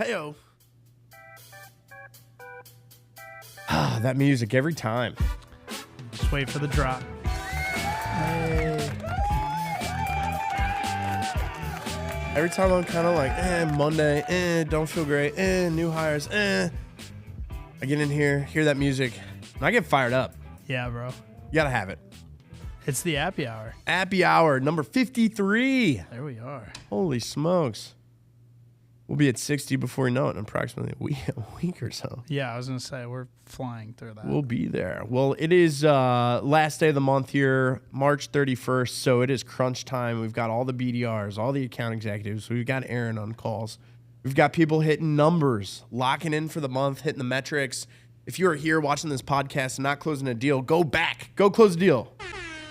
Heyo. Ah, that music every time. Just wait for the drop. Hey. Every time I'm kind of like, Monday, don't feel great, new hires, I get in here, hear that music, and I get fired up. Yeah, bro. You gotta have it. It's the Appy Hour. Appy Hour, number 53. There we are. Holy smokes. We'll be at 60 before we know it in approximately a week or so. Yeah, I was going to say, we're flying through that. We'll be there. Well, it is last day of the month here, March 31st, so it is crunch time. We've got all the BDRs, all the account executives. We've got Aaron on calls. We've got people hitting numbers, locking in for the month, hitting the metrics. If you're here watching this podcast and not closing a deal, go back. Go close a deal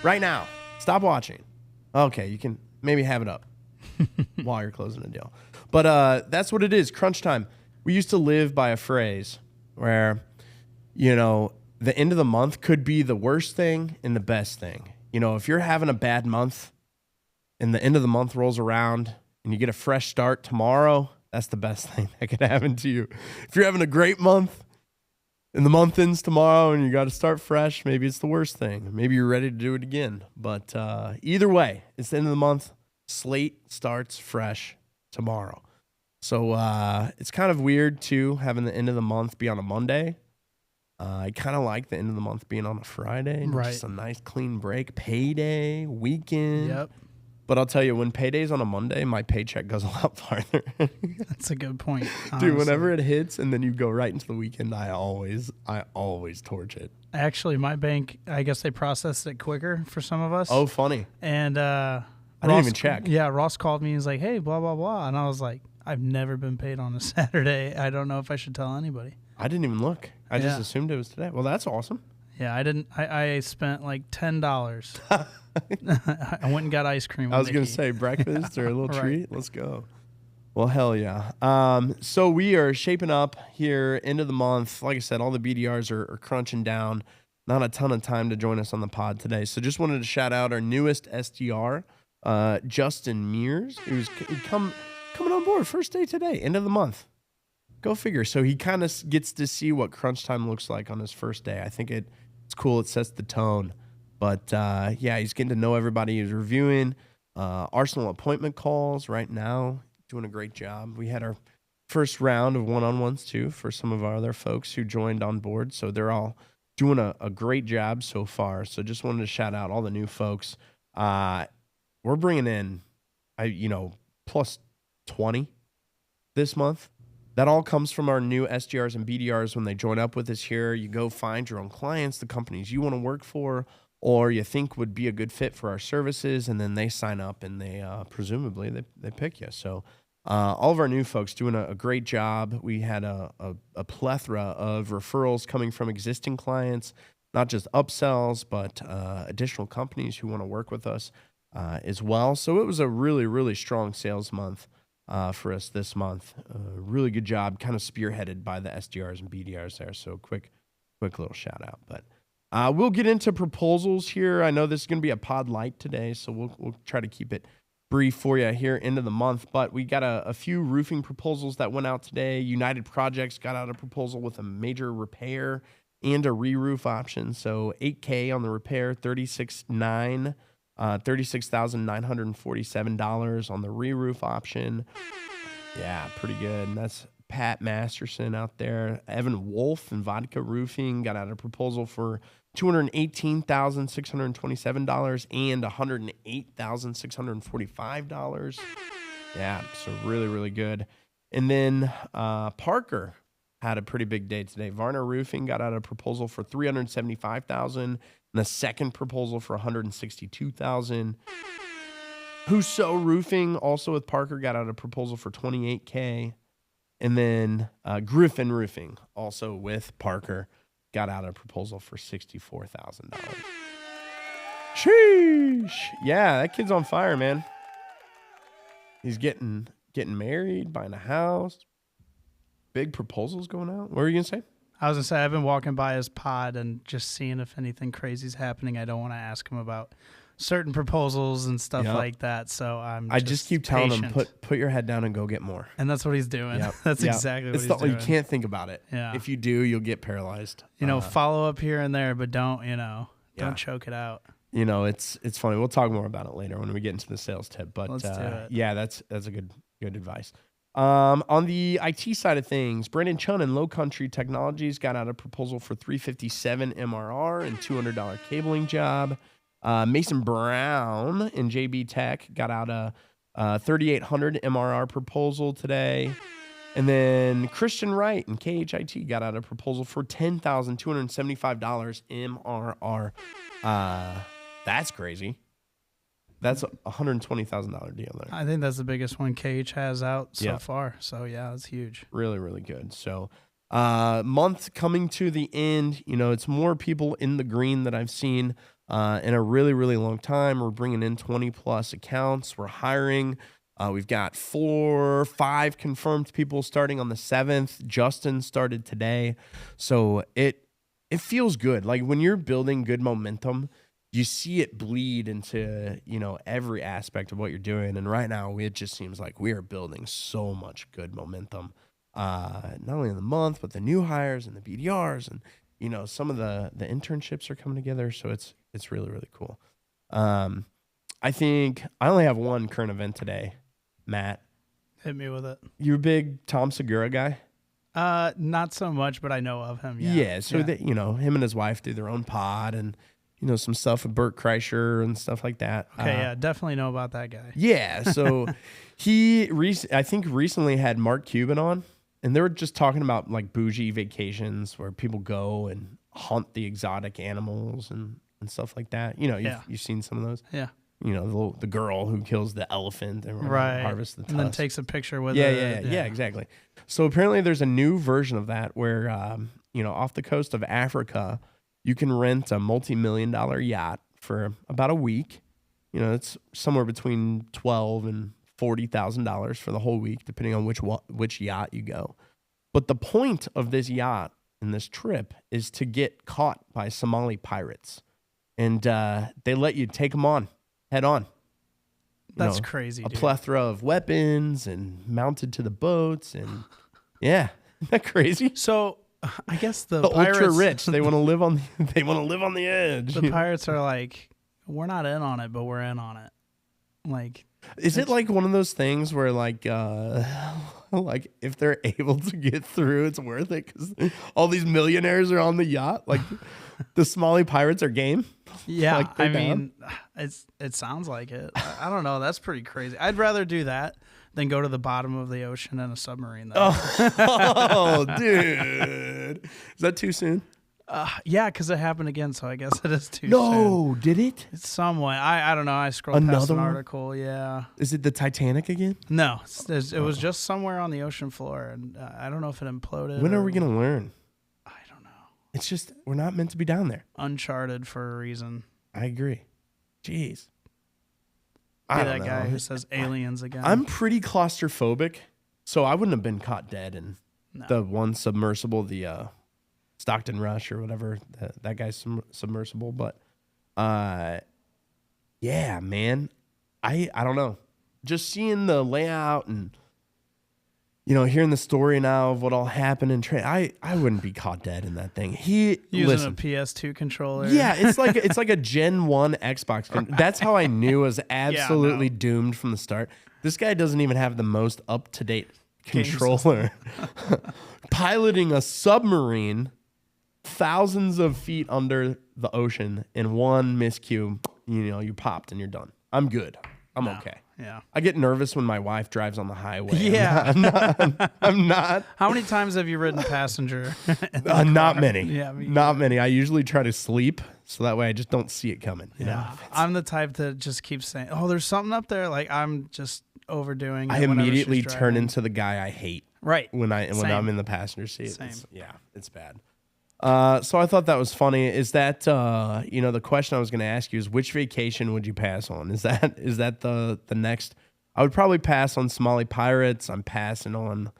right now. Stop watching. Okay, you can maybe have it up while you're closing a deal. But that's what it is, crunch time. We used to live by a phrase where, the end of the month could be the worst thing and the best thing. If you're having a bad month and the end of the month rolls around and you get a fresh start tomorrow, that's the best thing that could happen to you. If you're having a great month and the month ends tomorrow and you got to start fresh, maybe it's the worst thing. Maybe you're ready to do it again. But either way, it's the end of the month. Slate starts fresh tomorrow. So it's kind of weird, too, having the end of the month be on a Monday. I kind of like the end of the month being on a Friday. Right. Just a nice, clean break. Payday, weekend. Yep. But I'll tell you, when payday's on a Monday, my paycheck goes a lot farther. That's a good point. Dude, whenever it hits and then you go right into the weekend, I always torch it. Actually, my bank, I guess they processed it quicker for some of us. Oh, funny. And I didn't even check. Yeah, Ross called me and he's like, hey, blah, blah, blah. And I was like, I've never been paid on a Saturday. I don't know if I should tell anybody. I didn't even look. I just assumed it was today. Well, that's awesome. Yeah, I didn't. I spent like $10. I went and got ice cream. I was going to say breakfast or a little Right. treat. Let's go. Well, hell yeah. So we are shaping up here end of the month. Like I said, all the BDRs are crunching down. Not a ton of time to join us on the pod today. So just wanted to shout out our newest SDR, Justin Mears, who's coming on board first day today, end of the month. Go figure. So he kind of gets to see what crunch time looks like on his first day. I think it's cool. It sets the tone. But, he's getting to know everybody. He's reviewing Arsenal appointment calls right now. Doing a great job. We had our first round of one-on-ones, too, for some of our other folks who joined on board. So they're all doing a great job so far. So just wanted to shout out all the new folks. We're bringing in, plus 20 this month. That all comes from our new SDRs and BDRs when they join up with us here. You go find your own clients, the companies you want to work for, or you think would be a good fit for our services, and then they sign up and they presumably they pick you. So all of our new folks doing a great job. We had a plethora of referrals coming from existing clients, not just upsells, but additional companies who want to work with us as well. So it was a really, really strong sales month for us this month. Really good job, kind of spearheaded by the SDRs and BDRs there. So quick little shout out. But we'll get into proposals here. I know this is going to be a pod light today, so we'll try to keep it brief for you here into the month. But we got a few roofing proposals that went out today. United Projects got out a proposal with a major repair and a re-roof option. So $8,000 on the repair, $36,947 on the re-roof option. Yeah, pretty good. And that's Pat Masterson out there. Evan Wolf and Vodka Roofing got out a proposal for $218,627 and $108,645. Yeah, so really, really good. And then Parker had a pretty big day today. Varner Roofing got out a proposal for $375,000 and a second proposal for $162,000. Husso Roofing, also with Parker, got out a proposal for $28,000. And then Griffin Roofing, also with Parker, got out a proposal for $64,000. Sheesh. Yeah, that kid's on fire, man. He's getting married, buying a house. Big proposals going out. What were you going to say? I was going to say, I've been walking by his pod and just seeing if anything crazy is happening I don't want to ask him about. certain proposals and stuff Yep. like that. So I just keep telling patient. them, put your head down and go get more. And that's what he's doing. Yep. That's Yep. exactly what It's he's doing. You can't think about it. Yeah. If you do, you'll get paralyzed. Follow up here and there, but don't, Yeah. don't choke it out. It's funny. We'll talk more about it later when we get into the sales tip. But Let's do it. yeah, that's a good advice. On the IT side of things, Brandon Chun and Low Country Technologies got out a proposal for $357 MRR and $200 cabling job. Mason Brown and JB Tech got out a $3,800 MRR proposal today. And then Christian Wright and KHIT got out a proposal for $10,275 MRR. That's crazy. That's a $120,000 deal there. I think that's the biggest one KH has out so Yeah. far. So, yeah, that's huge. Really, really good. So, month coming to the end, it's more people in the green that I've seen in a really, really long time. We're bringing in 20 plus accounts. We're hiring. We've got 5 confirmed people starting on the 7th. Justin started today. So it feels good. Like when you're building good momentum, you see it bleed into, every aspect of what you're doing. And right now it just seems like we are building so much good momentum. Not only in the month, but the new hires and the BDRs and, some of the internships are coming together. So it's really, really cool. I think I only have one current event today, Matt. Hit me with it. You a big Tom Segura guy? Not so much, but I know of him. Yeah. Yeah. So that, him and his wife do their own pod and, some stuff with Bert Kreischer and stuff like that. Okay. Yeah. Definitely know about that guy. Yeah. So I think recently had Mark Cuban on, and they were just talking about like bougie vacations where people go and hunt the exotic animals and stuff like that. You've seen some of those. Yeah. The girl who kills the elephant and harvests the tusk. And then takes a picture with it. Yeah, exactly. So apparently there's a new version of that where, off the coast of Africa, you can rent a multi-million-dollar yacht for about a week. It's somewhere between $12,000 and $40,000 for the whole week, depending on which yacht you go. But the point of this yacht and this trip is to get caught by Somali pirates. And they let you take them on, head on. That's crazy, A dude. plethora of weapons and mounted to the boats. And yeah, isn't that crazy? So I guess the ultra pirates, rich, they want to live on the edge. The pirates are like, we're not in on it, but we're in on it. Like, is it like one of those things where like if they're able to get through, it's worth it because all these millionaires are on the yacht? Like the Somali pirates are game. Yeah, Like, I they're down? mean, it sounds like it. I don't know. That's pretty crazy. I'd rather do that than go to the bottom of the ocean in a submarine. Though. Oh, dude, is that too soon? Yeah, because it happened again, so I guess it is too soon. No, did it? It's somewhat. I don't know. I scrolled past Another an one? article. Yeah. Is it the Titanic again? No, it was just somewhere on the ocean floor, and I don't know if it imploded. When or, are we gonna learn? I don't know. It's just we're not meant to be down there. Uncharted for a reason. I agree. Jeez. Be I that don't know. guy who says aliens again. I'm pretty claustrophobic, so I wouldn't have been caught dead in No. the one submersible, the Stockton Rush or whatever, that guy's submersible. But yeah, man, I don't know. Just seeing the layout and hearing the story now of what all happened in train, I wouldn't be caught dead in that thing. Using a PS2 controller. Yeah, it's like a Gen 1 Xbox. That's how I knew it was absolutely doomed from the start. This guy doesn't even have the most up-to-date controller. Piloting a submarine thousands of feet under the ocean in one miscue, you popped and you're done. I'm good. I'm okay. Yeah. I get nervous when my wife drives on the highway. Yeah. I'm not. How many times have you ridden passenger? Not many. Yeah, not many. I usually try to sleep so that way I just don't see it coming. Yeah. I'm the type that just keeps saying, "Oh, there's something up there." Like I'm just overdoing it. I whenever immediately she's turn driving. into the guy I hate. Right. When I'm Same. in the passenger seat. Same. It's bad. So I thought that was funny. Is that the question I was going to ask you is which vacation would you pass on? Is that the next? I would probably pass on Somali pirates. I'm passing on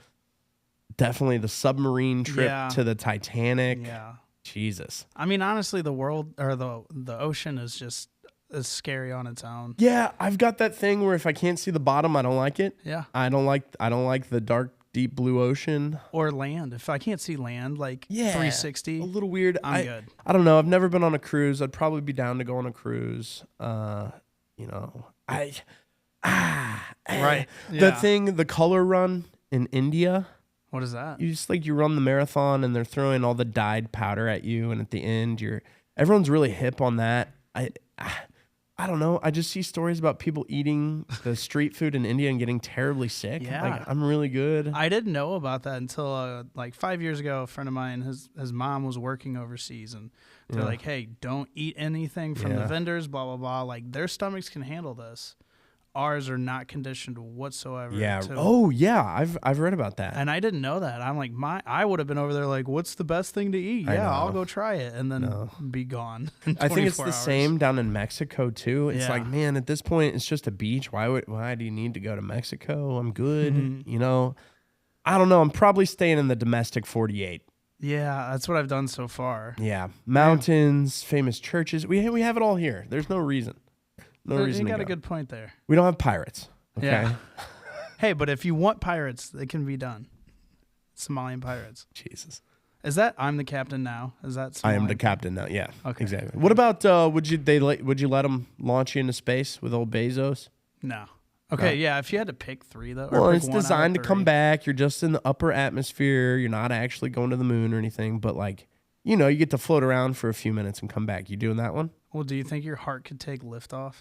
definitely the submarine trip to the Titanic. Yeah. Jesus. I mean, honestly, the world or the ocean is just is scary on its own. Yeah, I've got that thing where if I can't see the bottom, I don't like it. Yeah. I don't like the dark, deep blue ocean. Or land. If I can't see land, like 360, a little weird. I'm good. I don't know. I've never been on a cruise. I'd probably be down to go on a cruise. Right. The color run in India. What is that? You run the marathon and they're throwing all the dyed powder at you, and at the end everyone's really hip on that. I don't know. I just see stories about people eating the street food in India and getting terribly sick. Yeah. Like, I'm really good. I didn't know about that until like 5 years ago. A friend of mine, his mom was working overseas, and they're like, "Hey, don't eat anything from the vendors." Blah blah blah. Like, their stomachs can handle this. Ours are not conditioned whatsoever. Yeah. Oh yeah. I've read about that. And I didn't know that. I'm like, I would have been over there like, what's the best thing to eat? Yeah, I'll go try it, and then be gone. I think it's the hours. same down in Mexico too. It's Yeah. like, man, at this point, it's just a beach. Why do you need to go to Mexico? I'm good. I don't know. I'm probably staying in the domestic 48. Yeah, that's what I've done so far. Yeah, mountains, famous churches. We have it all here. There's no reason. No reason. You got to a go. good point there. We don't have pirates. Okay. Yeah. Hey, but if you want pirates, it can be done. Somalian pirates. Jesus. Is that I'm the captain now? Is that Somalian? I am the captain now. Yeah. Okay. Exactly. What about would you let them launch you into space with old Bezos? No. Okay, yeah, if you had to pick 3 though. Well, or it's pick one out designed to of come 3. back. You're just in the upper atmosphere. You're not actually going to the moon or anything, but like, you get to float around for a few minutes and come back. You doing that one? Well, do you think your heart could take liftoff?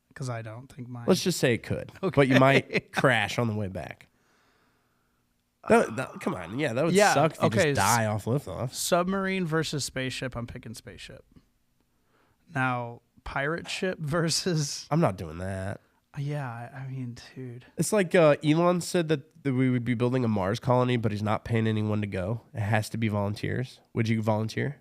Because I don't think mine. Let's just say it could, Okay. but you might crash on the way back. Come on. Yeah, that would suck if you just die off liftoff. Submarine versus spaceship. I'm picking spaceship. Now, pirate ship versus. I'm not doing that. Yeah, I mean, dude. It's like Elon said that we would be building a Mars colony, but he's not paying anyone to go. It has to be volunteers. Would you volunteer?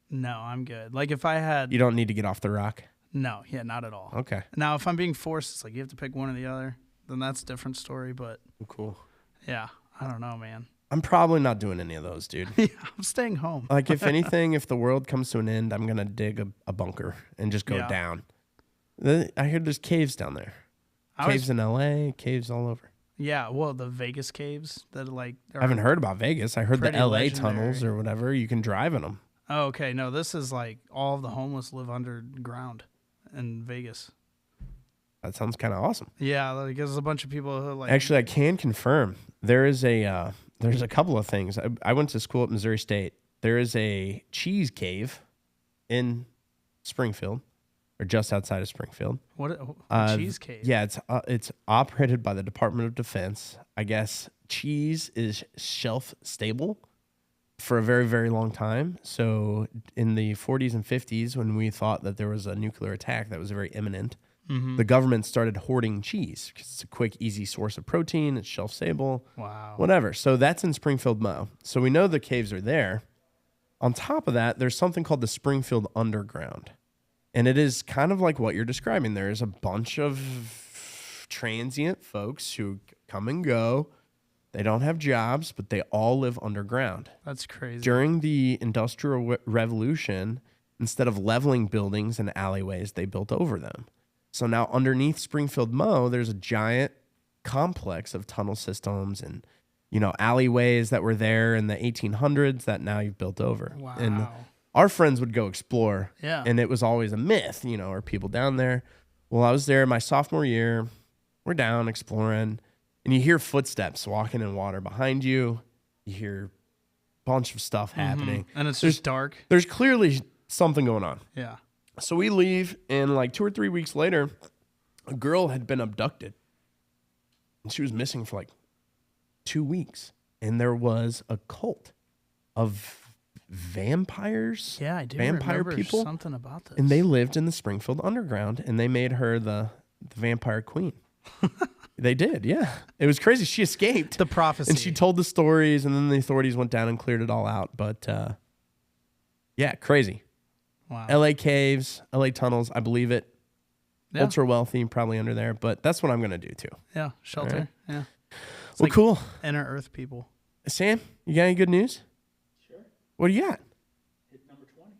No, I'm good. Like if I had. You don't need to get off the rock. No, yeah, not at all. Okay. Now, if I'm being forced, it's like you have to pick one or the other. Then that's a different story. But Cool. yeah, I don't know, man. I'm probably not doing any of those, dude. Yeah, I'm staying home. Like, if anything, if the world comes to an end, I'm going to dig a bunker and just go down. I heard there's caves down there. Caves in L.A., caves all over. Yeah, well, the Vegas caves that I haven't heard about Vegas. I heard the L.A. tunnels or whatever. You can drive in them. Oh, okay. No, this is like all of the homeless live underground in Vegas. That sounds kind of awesome. Yeah, like there's a bunch of people who like. Actually, I can confirm there's a couple of things. I went to school at Missouri State. There is a cheese cave in Springfield, or just outside of Springfield. What cheese cave? Yeah, it's operated by the Department of Defense. I guess cheese is shelf stable for a very, very long time. So in the 40s and 50s, when we thought that there was a nuclear attack that was very imminent, the government started hoarding cheese because it's a quick, easy source of protein. It's shelf stable. Wow. Whatever. So that's in Springfield, Mo. So we know the caves are there. On top of that, there's something called the Springfield Underground. And it is kind of like what you're describing. There is a bunch of transient folks who come and go. They don't have jobs, but they all live underground. That's crazy. During the Industrial Revolution, instead of leveling buildings and alleyways, they built over them. So now underneath Springfield Mo, there's a giant complex of tunnel systems and, alleyways that were there in the 1800s that now you've built over. Wow. And our friends would go explore. Yeah. And it was always a myth, are people down there? Well, I was there my sophomore year. We're down exploring, and you hear footsteps walking in water behind you. You hear a bunch of stuff happening. And it's just dark. There's clearly something going on. Yeah. So we leave, and like 2 or 3 weeks later, a girl had been abducted. And she was missing for like 2 weeks. And there was a cult of vampires. Yeah, I do vampire remember people. something about this. And they lived in the Springfield Underground, and they made her the vampire queen. They did, yeah. It was crazy. She escaped. The prophecy. And she told the stories, and then the authorities went down and cleared it all out. But, yeah, crazy. Wow. L.A. caves, L.A. tunnels, I believe it. Yeah. Ultra wealthy, probably under there, but that's what I'm going to do too. Yeah, shelter. Right. Yeah. It's Well, like cool. Inner Earth people. Sam, you got any good news? Sure. What do you got? Hit number 20.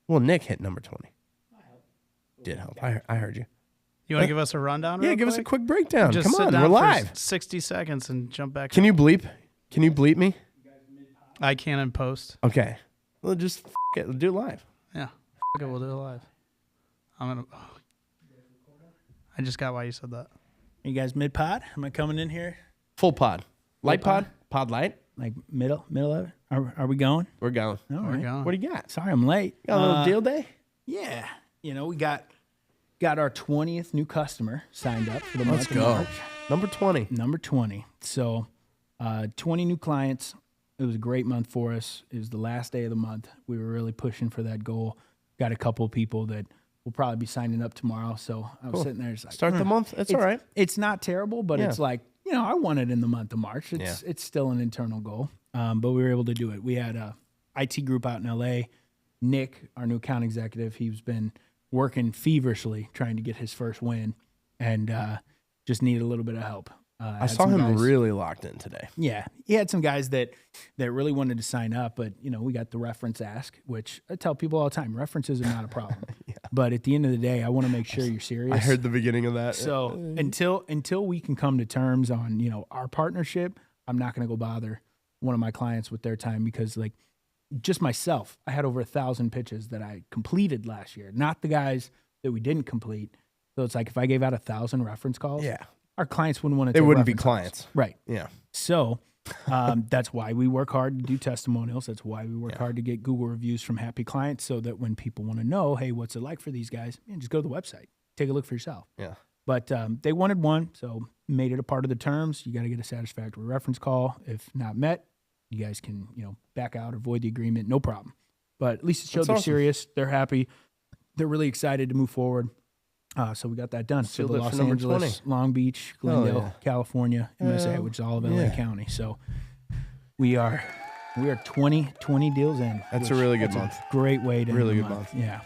Well, Nick hit number 20. I helped. did help. I heard you. You want to give us a rundown? Yeah, real give us a quick? quick breakdown. Just Come sit on, down we're for live. 60 seconds and jump back. Can you bleep? Can you bleep me? I can in post. Okay. Well, just it. Do it live. Yeah. Okay, we'll do it live. I just got why you said that. Are you guys mid-pod? Am I coming in here? Full pod. Light pod? Pod light? Like middle of it? Are we going? We're going. All We're right. going. What do you got? Sorry I'm late. Got a little deal day? Yeah. We got our 20th new customer signed up for the Let's month of go. March. Number 20. Number 20. So 20 new clients. It was a great month for us. It was the last day of the month. We were really pushing for that goal. Got a couple of people that will probably be signing up tomorrow. So I was sitting there just like, Start the month. It's all right. It's not terrible, but it's like, I want it in the month of March. It's still an internal goal. But we were able to do it. We had a IT group out in LA. Nick, our new account executive, he's been working feverishly trying to get his first win and just needed a little bit of help. I saw him really locked in today. Yeah. He had some guys that really wanted to sign up, but, we got the reference ask, which I tell people all the time, references are not a problem. But at the end of the day, I want to make sure you're serious. I heard the beginning of that. So until we can come to terms on, our partnership, I'm not going to go bother one of my clients with their time because just myself, I had over 1,000 pitches that I completed last year, not the guys that we didn't complete. So it's like if I gave out 1,000 reference calls, our clients wouldn't want to. They wouldn't be clients, calls. Right? Yeah. So that's why we work hard to do testimonials. That's why we work hard to get Google reviews from happy clients, so that when people want to know, hey, what's it like for these guys? Just go to the website, take a look for yourself. Yeah. But they wanted one, so made it a part of the terms. You got to get a satisfactory reference call. If not met, you guys can back out or void the agreement, no problem. But at least it showed they're serious. They're happy. They're really excited to move forward. So we got that done. So the Los Angeles, 20. Long Beach, Glendale, California, MSA, which is all of LA County. So we are 20 deals in. That's a really good month. Great way to really end the good month. Yeah.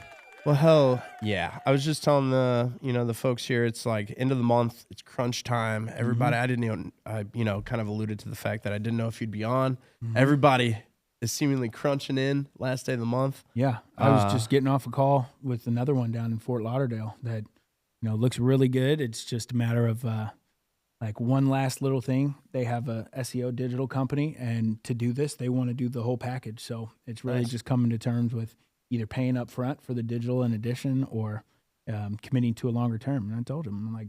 Well, hell yeah. I was just telling the folks here, it's like end of the month, it's crunch time. Everybody, I didn't even, kind of alluded to the fact that I didn't know if you'd be on. Everybody is seemingly crunching in last day of the month. Yeah. I was just getting off a call with another one down in Fort Lauderdale that, looks really good. It's just a matter of one last little thing. They have a SEO digital company, and to do this, they want to do the whole package. So it's really just coming to terms with either paying up front for the digital in addition or committing to a longer term. And I told him, I'm like,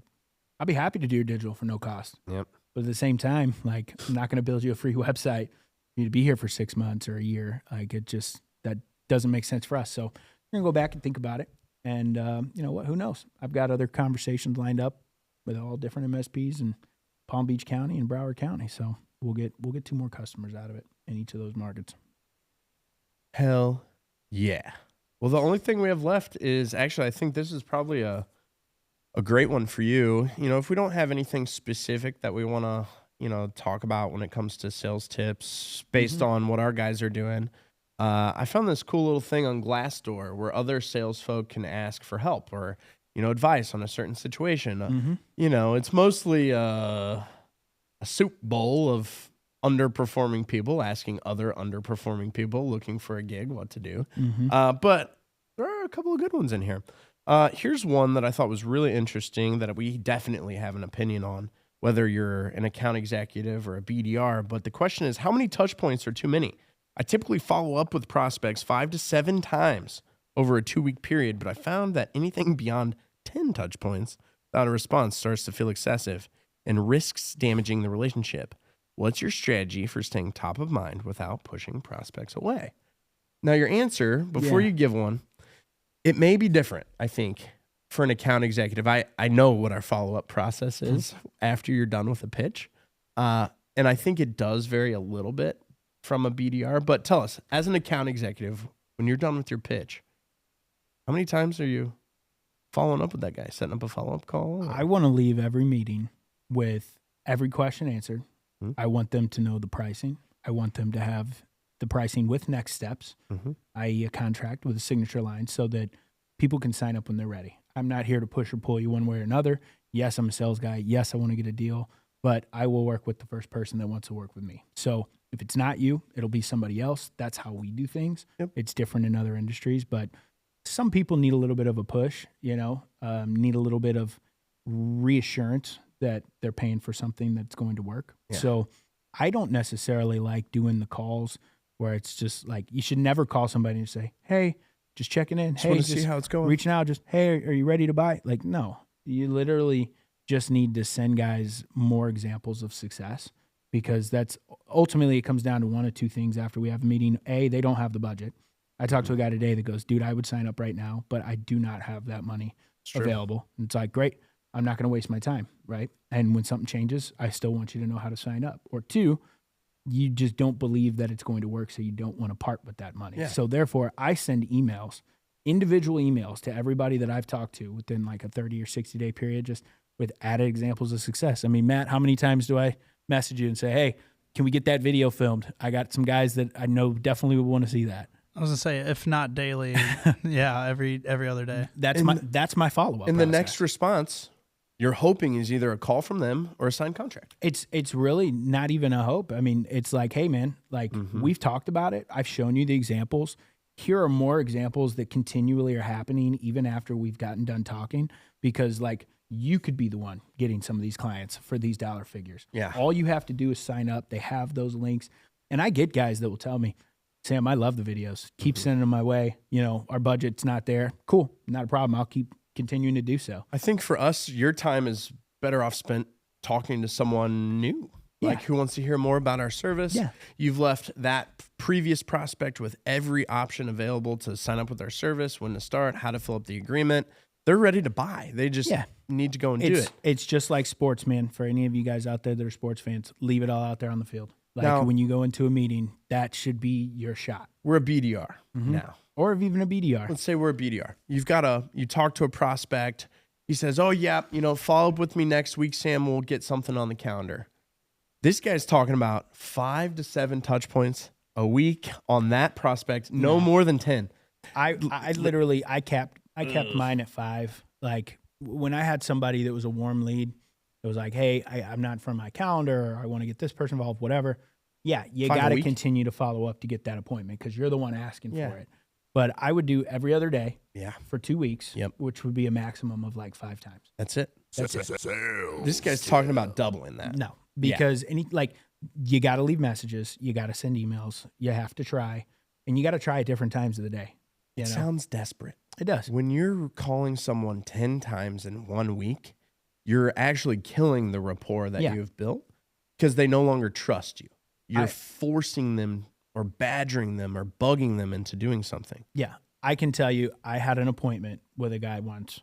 I'll be happy to do your digital for no cost. Yep. But at the same time, I'm not going to build you a free website. You need to be here for 6 months or a year. That doesn't make sense for us. So we're going to go back and think about it. And you know what? Who knows? I've got other conversations lined up with all different MSPs in Palm Beach County and Broward County. So we'll get 2 more customers out of it in each of those markets. Hell yeah. Well, the only thing we have left is actually, I think this is probably a great one for you. If we don't have anything specific that we want to, talk about when it comes to sales tips based on what our guys are doing, I found this cool little thing on Glassdoor where other sales folk can ask for help or, advice on a certain situation. It's mostly a soup bowl of underperforming people asking other underperforming people looking for a gig what to do. But there are a couple of good ones in here. Here's one that I thought was really interesting that we definitely have an opinion on, whether you're an account executive or a BDR. But the question is, how many touch points are too many? I typically follow up with prospects 5 to 7 times over a 2-week period, but I found that anything beyond 10 touch points without a response starts to feel excessive and risks damaging the relationship. What's your strategy for staying top of mind without pushing prospects away? Now, your answer, before you give one, it may be different, I think, for an account executive. I know what our follow-up process is after you're done with a pitch, and I think it does vary a little bit from a BDR. But tell us, as an account executive, when you're done with your pitch, how many times are you following up with that guy, setting up a follow-up call? I want to leave every meeting with every question answered. I want them to know the pricing. I want them to have the pricing with next steps, i.e. a contract with a signature line, so that people can sign up when they're ready. I'm not here to push or pull you one way or another. Yes, I'm a sales guy. Yes, I want to get a deal, but I will work with the first person that wants to work with me. So if it's not you, it'll be somebody else. That's how we do things. It's different in other industries, but some people need a little bit of a push, need a little bit of reassurance that they're paying for something that's going to work. Yeah. So I don't necessarily like doing the calls where it's just like, you should never call somebody and say, hey, just checking in. Just want to see how it's going. Reaching out, just, hey, are you ready to buy? Like, no, you literally just need to send guys more examples of success, because that's ultimately, it comes down to one of two things after we have a meeting. A, they don't have the budget. I talked to a guy today that goes, dude, I would sign up right now, but I do not have that money available. And it's like, great, I'm not going to waste my time, right? And when something changes, I still want you to know how to sign up. Or two, you just don't believe that it's going to work, so you don't want to part with that money. Yeah. So therefore, I send emails, individual emails to everybody that I've talked to within like a 30 or 60-day period, just with added examples of success. I mean, Matt, how many times do I message you and say, hey, can we get that video filmed? I got some guys that I know definitely would want to see that. I was gonna say, if not daily, yeah, every other day. That's my follow-up. And the next response you're hoping is either a call from them or a signed contract. It's really not even a hope. I mean, it's like, hey man, like we've talked about it. I've shown you the examples. Here are more examples that continually are happening even after we've gotten done talking, because like you could be the one getting some of these clients for these dollar figures. Yeah. All you have to do is sign up. They have those links. And I get guys that will tell me, Sam, I love the videos. Keep sending them my way. Our budget's not there. Cool. Not a problem. I'll keep continuing to do so. I think for us, your time is better off spent talking to someone new, like who wants to hear more about our service. Yeah. You've left that previous prospect with every option available to sign up with our service, when to start, how to fill up the agreement. They're ready to buy. They just need to go and do it. It's just like sports, man. For any of you guys out there that are sports fans, leave it all out there on the field. Like now, when you go into a meeting, that should be your shot. We're a BDR now. Or even a BDR. Let's say we're a BDR. You talk to a prospect. He says, oh, yeah, follow up with me next week, Sam. We'll get something on the calendar. This guy's talking about 5 to 7 touch points a week on that prospect, no more than 10. I literally capped mine at 5. Like when I had somebody that was a warm lead, it was like, hey, I'm not from my calendar, or I want to get this person involved, whatever. Yeah, you got to continue to follow up to get that appointment, because you're the one asking for it. But I would do every other day for 2 weeks, which would be a maximum of like 5 times. That's it. This guy's talking about doubling that. No, because you got to leave messages. You got to send emails. You have to try. And you got to try at different times of the day. It sounds desperate. It does. When you're calling someone 10 times in 1 week, you're actually killing the rapport that you've built, because they no longer trust you. You're forcing them or badgering them or bugging them into doing something. Yeah. I can tell you, I had an appointment with a guy once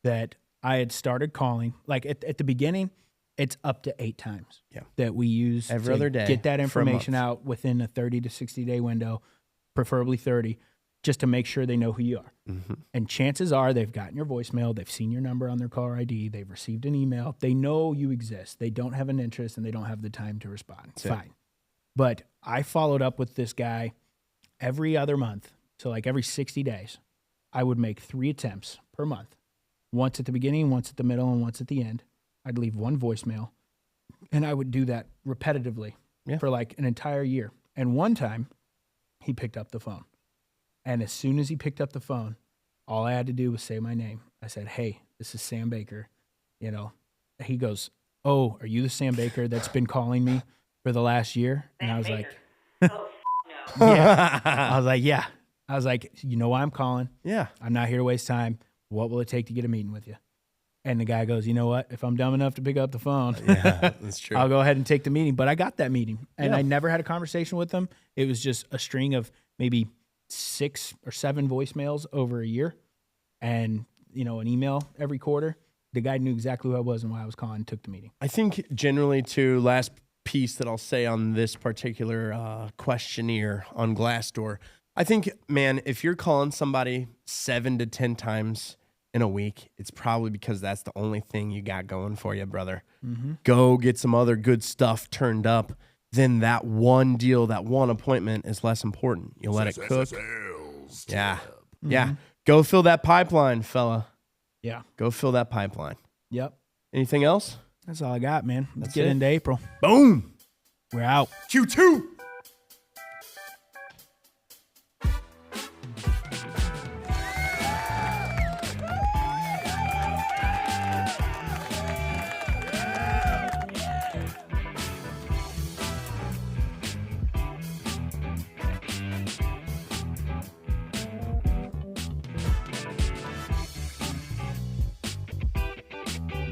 that I had started calling. Like at the beginning, it's up to 8 times that we use every other day, get that information out within a 30 to 60 day window, preferably 30, just to make sure they know who you are. And chances are they've gotten your voicemail, they've seen your number on their caller ID, they've received an email, they know you exist, they don't have an interest, and they don't have the time to respond. Fine. But I followed up with this guy every other month. So like every 60 days, I would make 3 attempts per month. Once at the beginning, once at the middle, and once at the end. I'd leave 1 voicemail. And I would do that repetitively for like an entire year. And one time, he picked up the phone. And as soon as he picked up the phone, all I had to do was say my name. I said, hey, this is Sam Baker. He goes, oh, are you the Sam Baker that's been calling me for the last year? And I was like, oh, no. I was like, yeah. I was like, you know why I'm calling? Yeah. I'm not here to waste time. What will it take to get a meeting with you? And the guy goes, you know what? If I'm dumb enough to pick up the phone, that's true. I'll go ahead and take the meeting. But I got that meeting, and I never had a conversation with him. It was just a string of maybe 6 or 7 voicemails over a year, and an email every quarter. The guy knew exactly who I was and why I was calling and took the meeting. I think generally, too, last piece that I'll say on this particular questionnaire on Glassdoor, I think, man, if you're calling somebody 7 to 10 times in a week, it's probably because that's the only thing you got going for you, brother. Go get some other good stuff turned up. Then that one deal, that one appointment is less important. You let it cook. Yeah. Go fill that pipeline, fella. Yeah. Go fill that pipeline. Yep. Anything else? That's all I got, man. Let's get into April. Boom. We're out. Q2.